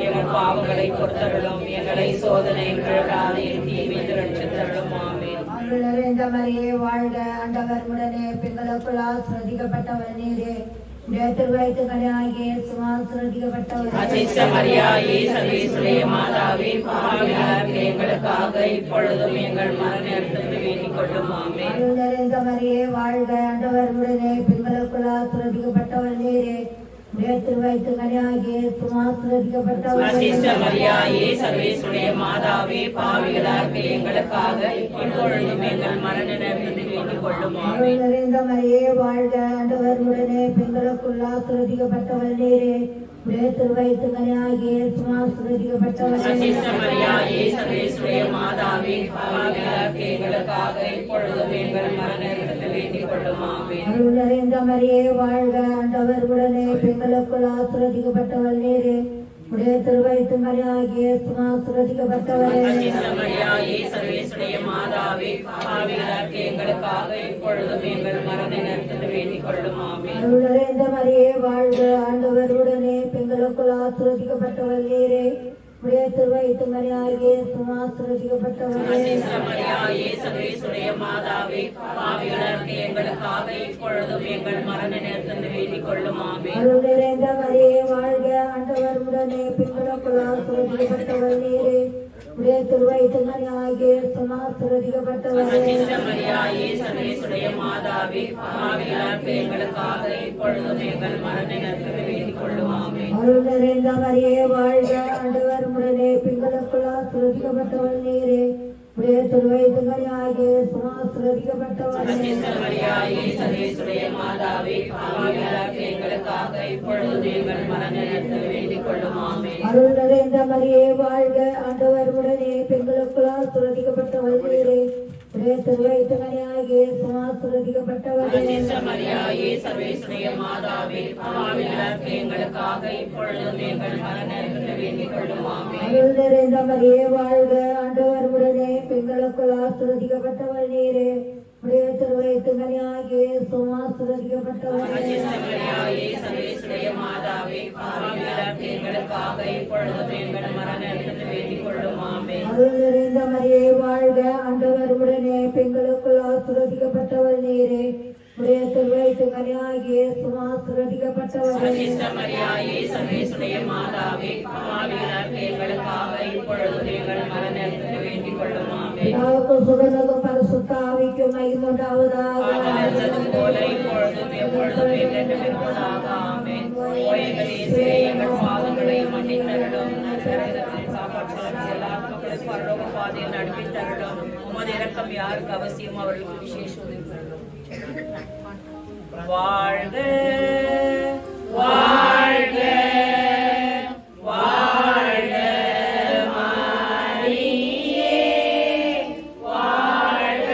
எங்கள் பாவங்களை பொறுத்தருளும். எங்களை சோதனையில் விழாதையும் தீமை ரட்சித்தருளும். ஆமென். அருள் நிறைந்த மரியே வாழ்க, ஆண்டவர் உடனே பெண்களுக்குள் ஆசீர்வதிக்கப்பட்டவர் நீரே, உம்முடைய திருவயிற்றுக்கனியாகிய இயேசுவும் ஆசீர்வதிக்கப்பட்டவர். அச்சிஷ்ட மரியாயே, சர்வேசுடைய மாதாவே, பாவிகளாகிய எங்களுக்காக இப்பொழுதும் எங்கள் மரண நேரத்தில் வேண்டிக் கொள்ளும். ஆமென். அருள் நிறைந்த மரியே வாழ்க, ஆண்டவர் உடனே பெண்களுக்குள் ஆசீர்வதிக்கப்பட்டவர் நீரே, உம்முடைய திருவயிற்றுக்கனியாகிய இயேசுவும் ஆசீர்வதிக்கப்பட்டவர். அச்சிஷ்ட மரியாயே, சர்வேசுடைய மாதாவே, பாவிகளாகிய எங்களுக்காக இப்பொழுதும் எங்கள் மரண நேரத்தில் வேண்டிக் கொள்ளும். அருள் ஆமென். நிறைந்த மரியே வாழ்க, ஆண்டவர் உடனே பெண்களுக்குள் ஆசீர்வதிக்கப்பட்டவர் நீரே, உம்முடைய திருவயிற்றுக்கனியாகிய இயேசுவும் ஆசீர்வதிக்கப்பட்டவர். அச்சிஷ்ட மரியாயே, சர்வேசுடைய மாதாவே, பாவிகளாகிய எங்களுக்காக இப்பொழுதும் எங்கள் மரண நேரத்தில் வேண்டிக் கொள்ளும். ஆமென். அருள் நிறைந்த மரியே வாழ்க, ஆண்டவர் உடனே பெண்களுக்குள் ஆசீர்வதிக்கப்பட்டவர் நீரே, உம்முடைய திருவயிற்றுக்கனியாகிய இயேசுவும் ஆசீர்வதிக்கப்பட்டவர். அச்சிஷ்ட மரியாயே, சர்வேசுடைய மாதாவே, பாவிகளாகிய எங்களுக்காக இப்பொழுதும் எங்கள் மரண நேரத்தில் வேண்டிக் கொள்ளும். ஆமென். அருள் நிறைந்த மரியே வாழ்க, ஆண்டவர் உடனே பெண்களுக்குள் ஆசீர்வதிக்கப்பட்டவர் நீரே, உம்முடைய திருவயிற்றுக்கனியாகிய இயேசுவும் ஆசீர்வதிக்கப்பட்டவர். அச்சிஷ்ட மரியாயே, சர்வேசுடைய மாதாவே, பாவிகளாகிய எங்களுக்காக இப்பொழுதும் எங்கள் மரண நேரத்தில் வேண்டிக் கொள்ளும். ஆமென். அருள் நிறைந்த மரியே வாழ்க, ஆண்டவர் உடனே பெண்களுக்குள் ஆசீர்வதிக்கப்பட்டவர் நீரே, உம்முடைய திருவயிற்றுக்கனியாகிய இயேசுவும் ஆசீர்வதிக்கப்பட்டவர். அச்சிஷ்ட மரியாயே, சர்வேசுடைய மாதாவே, பாவிகளாகிய எங்களுக்காக இப்பொழுதும் எங்கள் மரண நேரத்தில் வேண்டிக் கொள்ளும். ஆமென். அருள் நிறைந்த மரியே வாழ்க, ஆண்டவர் உடனே பெண்களுக்குள் ஆசீர்வதிக்கப்பட்டவர் நீரே, உம்முடைய திருவயிற்றுக்கனியாகிய இயேசுவும் ஆசீர்வதிக்கப்பட்டவர். அச்சிஷ்ட மரியாயே, சர்வேசுடைய மாதாவே, பாவிகளாகிய எங்களுக்காக இப்பொழுதும் எங்கள் மரண நேரத்தில் வேண்டிக் கொள்ளும். ஆமென். அருள் நிறைந்த மரியே வாழ்க, ஆண்டவர் உடனே பெண்களுக்குள் ஆசீர்வதிக்கப்பட்டவர் நீரே, உம்முடைய திருவயிற்றுக்கனியாகிய இயேசுவும் ஆசீர்வதிக்கப்பட்டவர். அச்சிஷ்ட மரியாயே, சர்வேசுடைய மாதாவே, பாவிகளாகிய எங்களுக்காக இப்பொழுதும் எங்கள் மரண நேரத்தில் வேண்டிக் கொள்ளும். ஆமென். அருள் நிறைந்த மரியே வாழ்க, ஆண்டவர் உடனே பெண்களுக்குள் ஆசீர்வதிக்கப்பட்டவர் நீரே, உம்முடைய திருவயிற்றுக்கனியாகிய இயேசுவும் ஆசீர்வதிக்கப்பட்டவர். அச்சிஷ்ட மரியாயே, சர்வேசுடைய மாதாவே, பாவிகளாகிய எங்களுக்காக இப்பொழுதும் எங்கள் மரண நேரத்தில் வேண்டிக் கொள்ளும். ஆமென். அருள் நிறைந்த மரியே வாழ்க, ஆண்டவர் உடனே பெண்களுக்குள் ஆசீர்வதிக்கப்பட்டவர் நீரே, உம்முடைய திருவயிற்றுக்கனியாகிய இயேசுவும் ஆசீர்வதிக்கப்பட்டவர். அச்சிஷ்ட மரியாயே, சர்வேசுடைய மாதாவே, பாவிகளாகிய எங்களுக்காக இப்பொழுதும் எங்கள் மரண நேரத்தில் வேண்டிக் கொள்ளும். ஆமென். பிதாவுக்கும் சுதனுக்கும் பரிசுத்த ஆவிக்கும் மகிமை உண்டாவதாக. ஆதியிலிருந்தது போல இப்பொழுதும் எப்பொழுதும் என்றென்றும் இருப்பதாக. ஆமென். ஓ எங்கள் இயேசுவே, எங்கள் பாவங்களை மன்னித்தருளும். காப்பாற்றுதல் எல்லா மக்களும் பரலோக பாதையில் நடப்பித்தருளும். உமது இரக்கம் யாருக்கு அவசியம் அவர்களுக்கு விசேஷ உதவி தருளும். வாழ்க வாழ்க வாழ்க மரியே, வாழ்க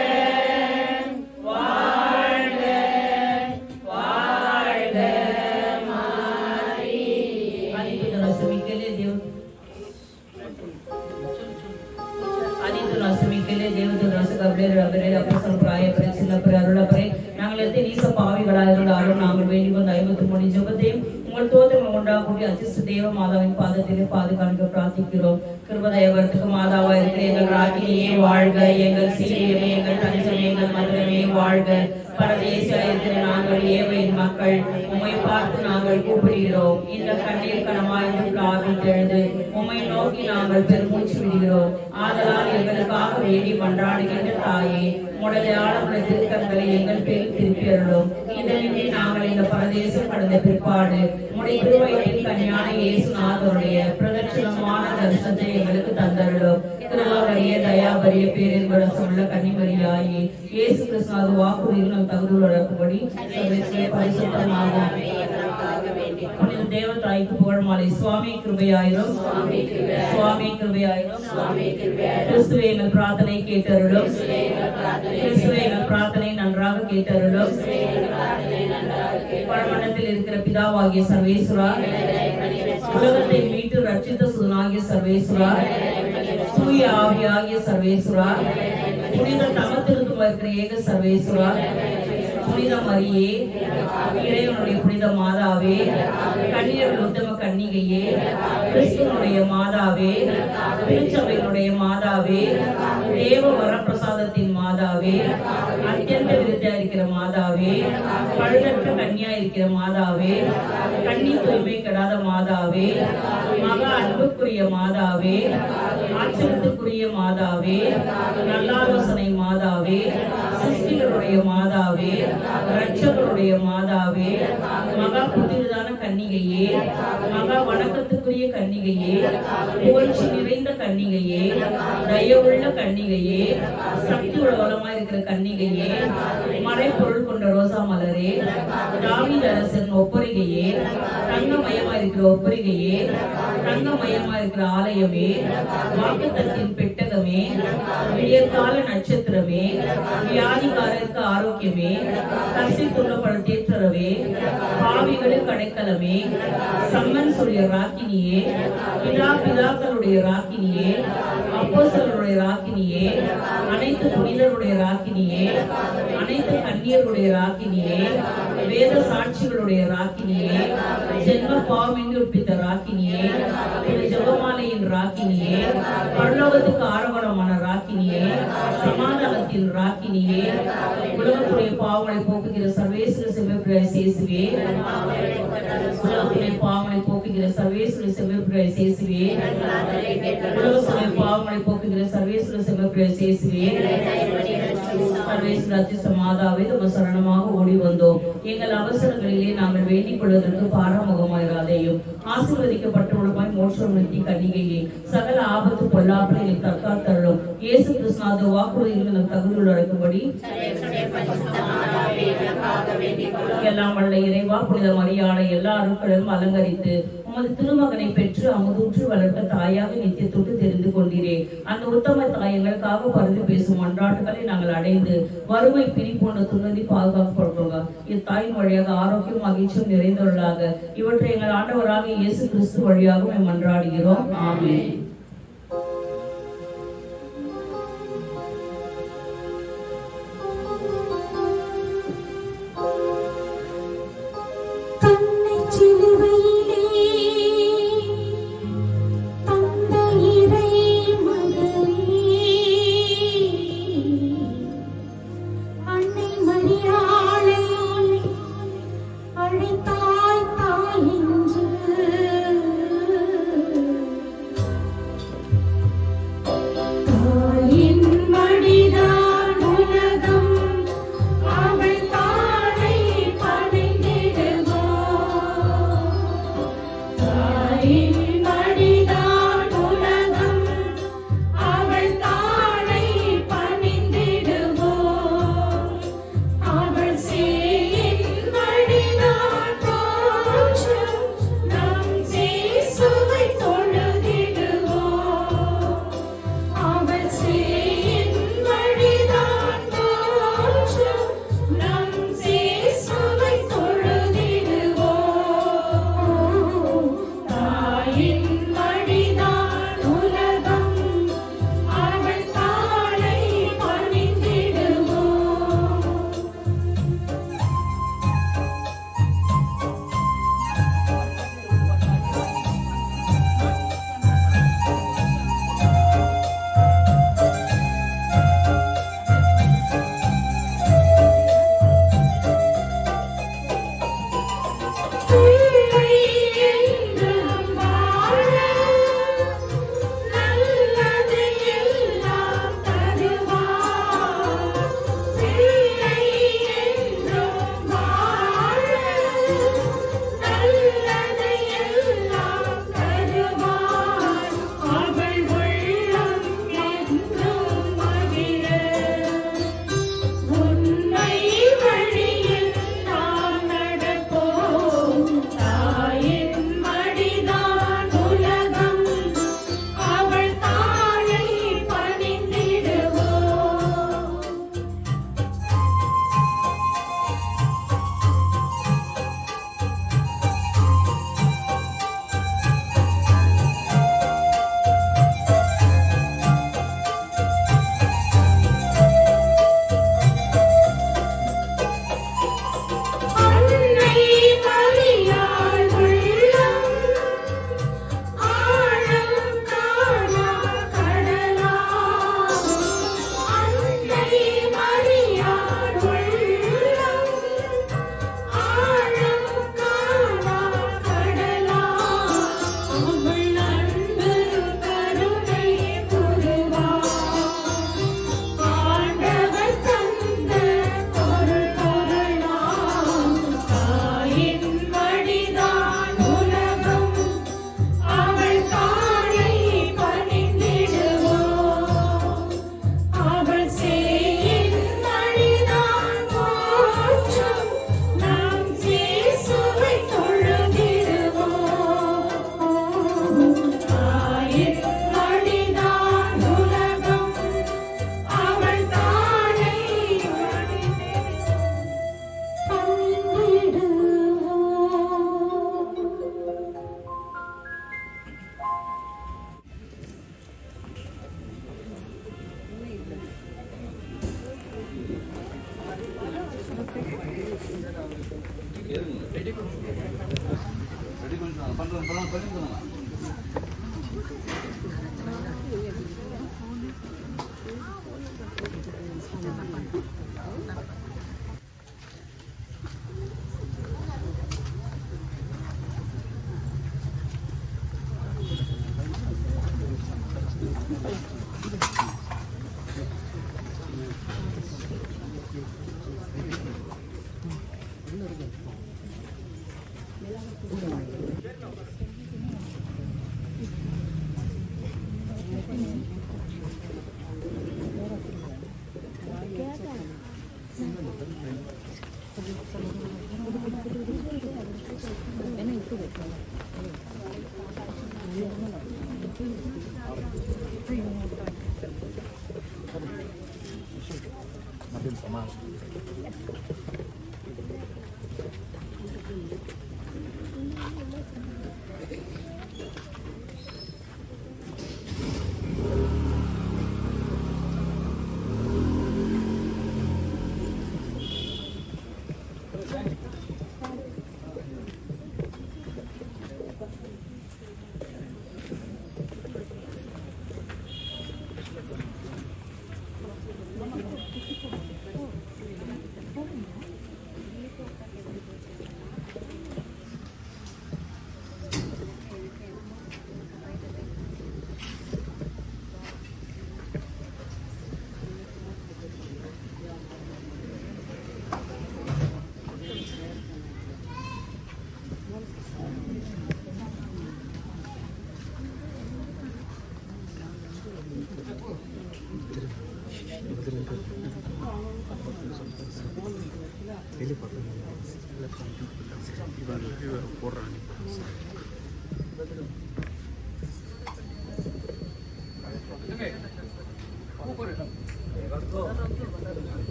வாழ்க வாழ்க மரியே. आदित्य नवमी के लिए देव आदित्य नवमी के लिए देवदूत ரசகபலே ரபரே அப்போஸ்தல பிராய பிரச்சில பிரருளபரே நாங்கள் நீச பாவிகளாயிருந்தாலும் நாங்கள் வேண்டி வந்த 53 ஜெபத்தையும் உங்கள் தோத்திரம் உண்டாகக்கூடிய அச்சிஷ்ட தேவ மாதாவின் பாதத்திலே பாதுகாக்க பிரார்த்திக்கிறோம். கிருபதயவர்த்துக்கு மாதாவாக இருக்கிற எங்கள் ராக்கினியே வாழ்க, எங்கள் சீரியமே, எங்கள் தஞ்சமே, எங்கள் மதுரமே வாழ்க. பரதேசியாக இருக்கிற நாங்கள் ஏவையின் மக்கள் உம்மை பார்த்து நாங்கள் கூப்பிடுகிறோம். இந்த கண்ணீர் கனமாய் ஆவித்தெழுந்து உம்மை நோக்கி நாங்கள் பெருமூச்சு விடுகிறோம். ஆதலால் எங்களுக்காக வேண்டி மன்றாடுகின்ற தாயே, உடைய ஆழமுள்ள திருக்கங்களை எங்கள் பேரில் திருப்பி அருளும். இதனின்றி நாங்கள் இந்த பரதேசம் கடந்த பிற்பாடு உடைய திருவயிற்றில் கன்னியான இயேசுநாதருடைய பிரதட்சணமான தரிசனத்தை எங்களுக்கு தந்தருளும். கிருபாவரிய தயாபரிய பேரின்பரசமுள்ள கன்னிமரியாயே, இயேசு கிறிஸ்து வாக்குறுதிகள் நம் தகுதியுள்ளபடி பரிசுத்தமாக தேவதாய்க்கு புகழ் மாலை. சுவாமி கிருபையாயிரும், சுவாமி கிருபையாயிரும். கிறிஸ்துவே எங்கள் பிரார்த்தனை கேட்டருளும், கிறிஸ்துவே எங்கள் பிரார்த்தனை நன்றாக கேட்டருளும். பரமண்டத்தில் இருக்கிற பிதாவாகிய சர்வேஸ்வரா, உலகத்தை மீட்டு ரட்சித்த சுதனாகிய சர்வேஸ்வரா, தூய ஆவியாகிய சர்வேஸ்வரா, புனித தமத்திருக்கும் இருக்கிற ஏக சர்வேஸ்வரா, புனித மரியே, இறைவனுடைய புனித மாதாவே, கன்னியர்கள் உத்தம கன்னிகையே, கிறிஸ்துவனுடைய மாதாவே, திருச்சபையினுடைய மாதாவே, தேவ வரப்பிரசாதத்தின் மாதாவே, அத்தியந்த விருத்தியா இருக்கிற மாதாவே, பழுதற்ற கன்னியா இருக்கிற மாதாவே, கன்னி தூய்மை கெடாத மாதாவே, மகா அன்புக்குரிய மாதாவே, ஆச்சரியத்துக்குரிய மாதாவே, நல்லாலோசனை மாதாவே, சிருஷ்டிகளுடைய மாதாவே, ரட்சகருடைய மாதாவே, மகா புதிதான கன்னிகையே, மகா வணக்கத்துக்குரிய கன்னிகையே, புகழ்ச்சி நிறைந்த கன்னிகையே, தயவுள்ள கன்னிகையே, சக்தி உலகமாய் இருக்கிற கன்னிகையே, மறைப்பொருள் கொண்ட ரோசா மலரே, தாவீது அரசன் ஒப்பரிகையே, தங்கமயமா இருக்கிற ஒப்பரிகையே, தங்கமயமா இருக்கிற ஆலயமே, வாக்குத்தத்தின் பெட்டகமே, விடியற்கால நட்சத்திரமே, வியாதிக்காரருக்கு ஆரோக்கியமே, கசி துள்ளப்பட தேற்றரவே, பாவிகளுக்கு அடைக்கலமே, சம்மன் சொல்லிய ராக்கினியே, பிதாக்களுடைய ராக்கினியே, அப்போஸ்தலருடைய ராக்கினியே, அனைத்து புனிதருடைய ராக்கினியே, அனைத்து கன்னியருடைய ராக்கினியே, வேத சாட்சிகளுடைய ராக்கினியே, ஜென்ம பாவமின்றி உட்பித்த ராக்கினியே, ஜெபமாலையின் ராக்கினியே, பரலோகத்துக்கு ஆரவாரமான ராக்கினியே, சமாதானத்தின் ராக்கினியே, உலகத்துடைய பாவங்களை போக்குகிற சர்வேஸ்வர செவ்வாய் இயேசுவே, உலகத்துடைய பாவங்களை போக்குகிற சர்வேஸ்வர செவ்வாய் இயேசுவே, உலகத்துடைய பாவங்களை போக்குகிற சர்வேஸ்வர செவ்வாய் இயேசுவே, சர்வேஸ்வர அத்தியஸ்த மாதாவே தம சரணமாக ஓடி வந்தோம். எங்கள் அவசரங்களிலே நாங்கள் வேண்டிக் கொள்வதற்கு பாராமுகமாயிராதேயும். ஆசீர்வதிக்கப்பட்டவளுமாய் மோட்சம் நிறுத்தி கன்னிகையே, சகல ஆபத்து பொல்லாப்பில் எங்கள் தற்காத்தருளும். இயேசு கிறிஸ்துநாத வாக்குறுதியில் நம் தகுதியில் அடக்கும்படி எல்லாம் வல்ல இறைவா புனித மரியாதை எல்லா அருட்களும் அலங்கரித்து உமது திருமகனை பெற்று அமுதூற்று வளர்க்க தாயாக நித்தியத்தொட்டு தெரிந்து கொண்டீரே. அந்த உத்தம தாயங்களுக்காக பருந்து பேசும் மன்றாட்டுகளை நாங்கள் அடைந்து வறுமை பிரிப்போன்ற துன்பதி பாதுகாக்கப்படுவோங்க. இத்தாயின் வழியாக ஆரோக்கியம் மகிழ்ச்சியும் நிறைந்தவர்களாக இவற்றை எங்கள் ஆண்டவராக இயேசு கிறிஸ்து வழியாக மன்றாடுகிறோம். ஆமென்.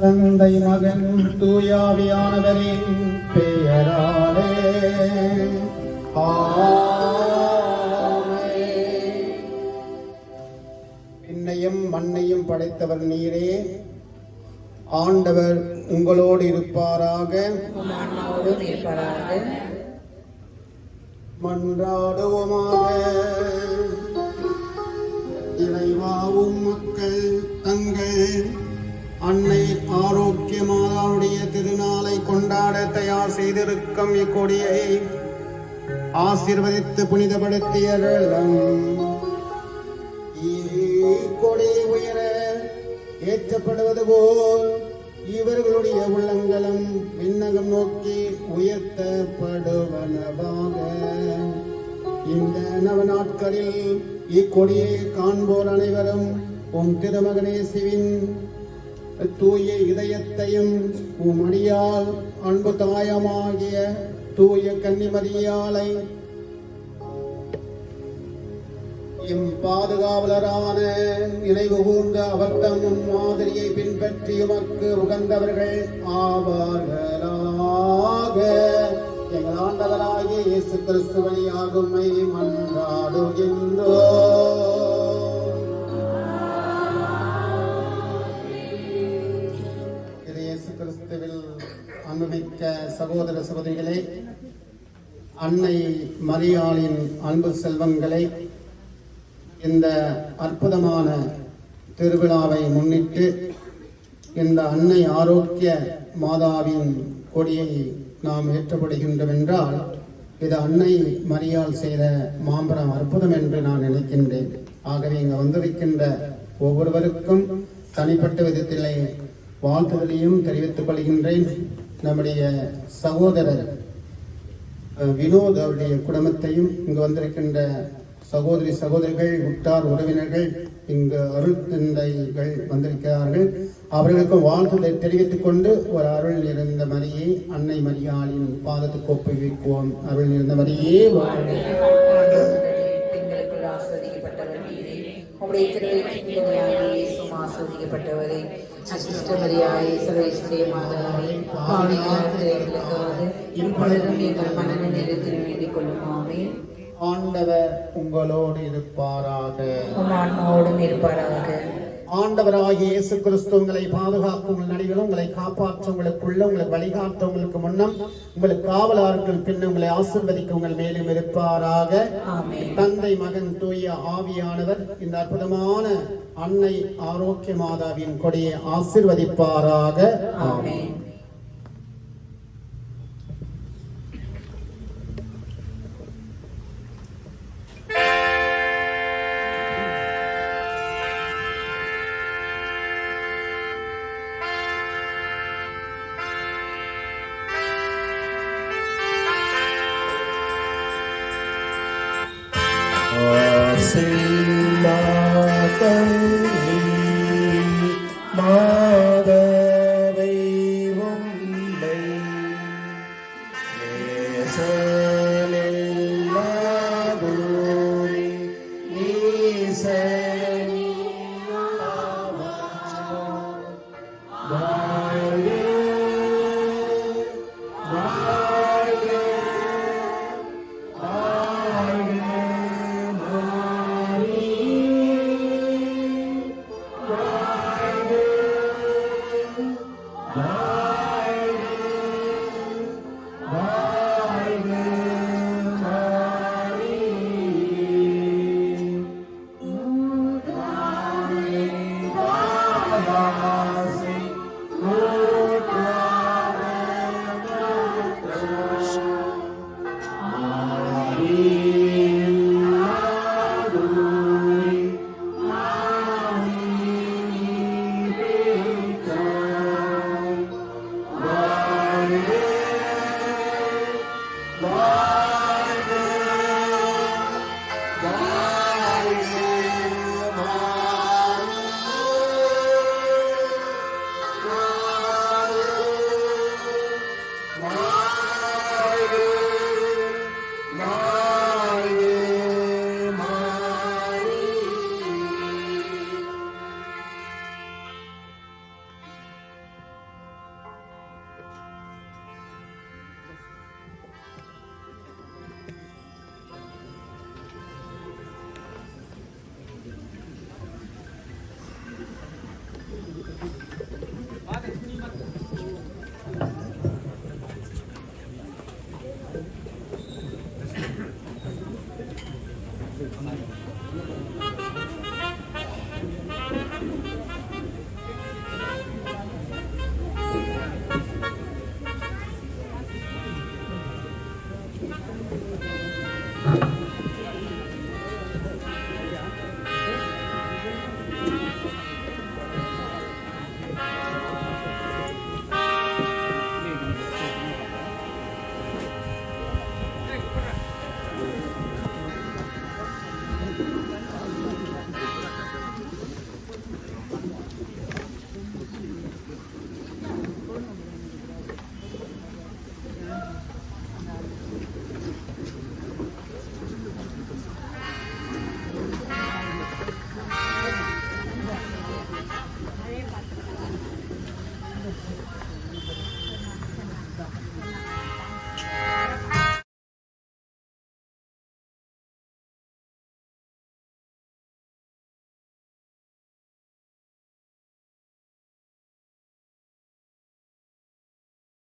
தந்தை மகன் தூயாவியானவரின் பெயராலே ஆமென். விண்ணையும் மண்ணையும் படைத்தவர் நீரே, ஆண்டவர் உங்களோடு இருப்பாராக. மன்றாடுவோமாக. இறைவாவும் மக்கள் தங்கள் அன்னை ஆரோக்கிய மாதாவுடைய திருநாளை கொண்டாட தயார் செய்திருக்கும் இக்கொடியை ஆசீர்வதித்து புனிதப்படுத்தியர்களும் இக்கொடி உயர ஏற்றப்படுவது போல் இவர்களுடைய உள்ளங்களும் விண்ணகம் நோக்கி உயர்த்தப்படுவனவாக. இந்த நவநாட்களில் இக்கொடியை காண்போர் அனைவரும் உம் திருமகனேசுவின் தூய இதயத்தையும் உம் அடியால் அன்பு தாயமாகிய தூய கன்னிமரியாளை எம் பாதுகாவலரான நினைவு கூர்ந்த அவர் தம் மாதிரியை பின்பற்றி உமக்கு உகந்தவர்கள் ஆவார்களாக. எங்கள் ஆண்டவராகிய இயேசு கிறிஸ்து வழியாக உம்மை மன்றாடுகின்றோம். கிறிஸ்துவில் அன்புமிக்க சகோதர சகோதரிகளே, அன்னை மரியாளின் அன்பு செல்வங்களை, இந்த அற்புதமான திருவிழாவை முன்னிட்டு இந்த அன்னை ஆரோக்கிய மாதாவின் கொடியை நாம் ஏற்றப்படுகின்றோம் என்றால் இது அன்னை மரியாள் செய்த மாபெரும் அற்புதம் என்று நான் நினைக்கின்றேன். ஆகவே இங்கு வந்திருக்கின்ற ஒவ்வொருவருக்கும் தனிப்பட்ட விதத்திலே வாழ்த்துதலையும் தெரிவித்துக் கொள்கின்றேன். நம்முடைய சகோதரர் வினோத் அவருடைய குடும்பத்தையும் இங்கு வந்திருக்கின்ற சகோதரிகள், உற்றார் உறவினர்கள், இங்கு அருள் தந்தைகள் வந்திருக்கிறார்கள். அவர்களுக்கும் வாழ்த்துதை தெரிவித்துக் கொண்டு ஒரு அருள் நிறைந்த மரியை அன்னை மரியாளின் பாதத்துக்கு ஒப்புவிக்குவோம். அருள் நிறைந்த மரியே ஆஸ்வதிக்கப்பட்டவரே, அசிஷ்டமரியாயே, சர்வேஸ்வரிய மாதாவே, பாவிகளாகிய எங்களுக்காக இப்பொழுதும் எங்கள் மரண நேரத்தில் வேண்டிக் கொள்ளும். ஆமென். ஆண்டவர் உங்களோடு இருப்பாராக. உம் ஆன்மாவோடும் இருப்பாராக. ஆண்டவராகிய இயேசு கிறிஸ்து உங்களை பாதுகாக்கும், உங்கள் நடிகளும் உங்களை காப்பாற்ற, உங்களுக்கு உங்களுக்கு வழிகாட்ட, உங்களுக்கு முன்னம் உங்களுக்கு காவலார்கள் பின்னும் உங்களை ஆசீர்வதிக்க உங்கள் மேலும் இருப்பாராக. தந்தை மகன் தூய ஆவியானவர் இந்த அற்புதமான அன்னை ஆரோக்கிய மாதாவின் கொடியை ஆசீர்வதிப்பாராக. ஆமென். மாதவை உண்டை நேசலில்லாதோரி ஈச